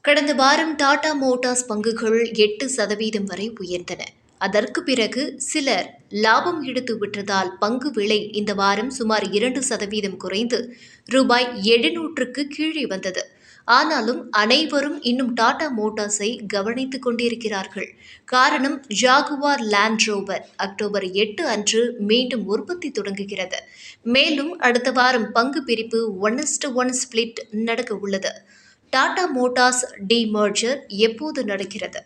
கடந்த வாரம் டாடா மோட்டார்ஸ் பங்குகள் 8% வரை உயர்ந்தன. அதற்கு பிறகு சிலர் லாபம் எடுத்து விட்டதால் பங்கு விலை இந்த வாரம் சுமார் 2% குறைந்து ரூபாய் 700க்கு கீழே வந்தது. ஆனாலும் அனைவரும் இன்னும் டாடா மோட்டார்ஸை கவனித்துக் கொண்டிருக்கிறார்கள். காரணம், ஜாகுவார் லேண்ட் ரோவர் அக்டோபர் 8 அன்று மீண்டும் உற்பத்தி தொடங்குகிறது. மேலும் அடுத்த வாரம் பங்கு பிரிப்பு 1:1 ஸ்பிளிட் நடக்க உள்ளது. டாடா மோட்டார்ஸ் டிமர்ஜர் எப்போது நடக்கிறது?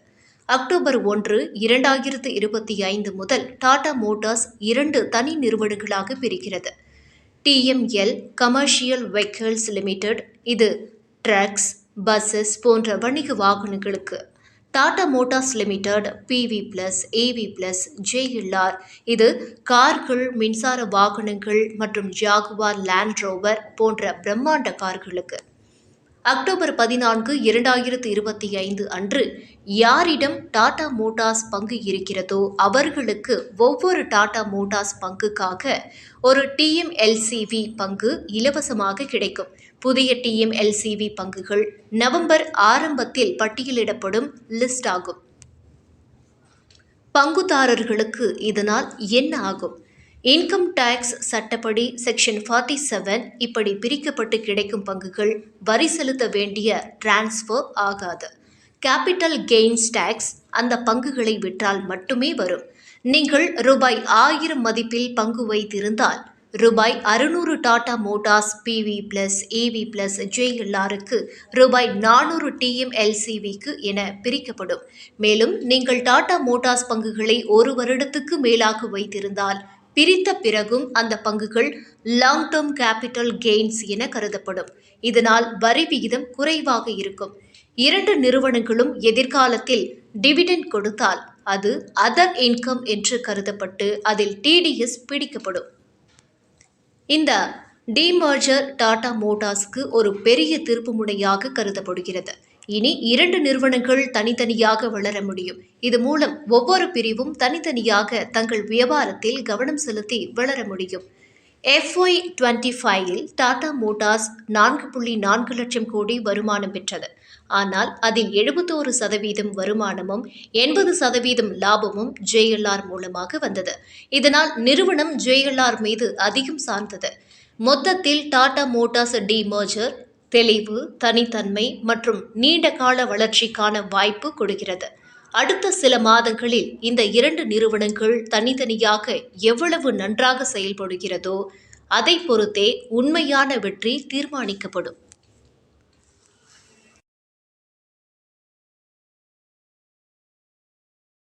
அக்டோபர் 1, 2025 முதல் டாடா மோட்டார்ஸ் 2 தனி நிறுவனங்களாக பிரிக்கிறது. டிஎம்எல் கமர்ஷியல் வெஹிக்கிள்ஸ் லிமிடெட், இது ட்ரக்ஸ், பஸ்ஸஸ் போன்ற வணிக வாகனங்களுக்கு. Tata motors limited PV plus, AV plus, JLR, இது கார்கள், மின்சார வாகனங்கள் மற்றும் ஜாகுவார் லேண்ட் ரோவர் போன்ற பிரம்மாண்ட கார்களுக்கு. அக்டோபர் 14, 2025 அன்று யாரிடம் டாடா மோட்டார்ஸ் பங்கு இருக்கிறதோ அவர்களுக்கு ஒவ்வொரு டாடா மோட்டார்ஸ் பங்குக்காக ஒரு டிஎம்எல்சிவி பங்கு இலவசமாக கிடைக்கும். புதிய டிஎம்எல்சிவி பங்குகள் நவம்பர் ஆரம்பத்தில் பட்டியலிடப்படும் லிஸ்ட் ஆகும். பங்குதாரர்களுக்கு இதனால் என்ன ஆகும்? இன்கம் டாக்ஸ் சட்டப்படி செக்ஷன் 47 இப்படி பிரிக்கப்பட்டு கிடைக்கும் பங்குகள் வரி செலுத்த வேண்டிய டிரான்ஸ்ஃபர் ஆகாது. கேபிட்டல் கெய்ன்ஸ் டாக்ஸ் அந்த பங்குகளை விற்றால் மட்டுமே வரும். நீங்கள் ரூபாய் 1000 மதிப்பில் பங்கு வைத்திருந்தால் ரூபாய் 600 Tata Motors PV plus, AV plus, ஜேஎல்ஆருக்கு ரூபாய் 400 டிஎம்எல்சிவிக்கு என பிரிக்கப்படும். மேலும் நீங்கள் டாடா மோட்டார்ஸ் பங்குகளை 1 வருடத்துக்கு மேலாக வைத்திருந்தால் பிரித்த பிறகும் அந்த பங்குகள் லாங் டேர்ம் கேபிட்டல் கெய்ன்ஸ் என கருதப்படும். இதனால் வரி விகிதம் குறைவாக இருக்கும். 2 நிறுவனங்களும் எதிர்காலத்தில் டிவிடெண்ட் கொடுத்தால் அது அதர் இன்கம் என்று கருதப்பட்டு அதில் டிடிஎஸ் பிடிக்கப்படும். இந்த டிமர்ஜர் டாடா மோட்டார்ஸ்க்கு ஒரு பெரிய திருப்புமுனையாக கருதப்படுகிறது. இனி 2 நிறுவனங்கள் தனித்தனியாக வளர முடியும். இது மூலம் ஒவ்வொரு பிரிவும் தனித்தனியாக தங்கள் வியாபாரத்தில் கவனம் செலுத்தி வளர முடியும். FY25 டாடா மோட்டார்ஸ் 4.4 லட்சம் கோடி வருமானம் பெற்றது. ஆனால் அதில் 71% வருமானமும் 80% லாபமும் ஜேஎல்ஆர் மூலமாக வந்தது. இதனால் நிறுவனம் ஜேஎல்ஆர் மீது அதிகம் சார்ந்தது. மொத்தத்தில் டாடா மோட்டார்ஸ் டிமர்ஜர் தெளிவு, தனித்தன்மை மற்றும் நீண்ட கால வளர்ச்சிக்கான வாய்ப்பு கொடுக்கிறது. அடுத்த சில மாதங்களில் இந்த 2 நிறுவனங்கள் தனித்தனியாக எவ்வளவு நன்றாக செயல்படுகிறதோ அதை பொறுத்தே உண்மையான வெற்றி தீர்மானிக்கப்படும்.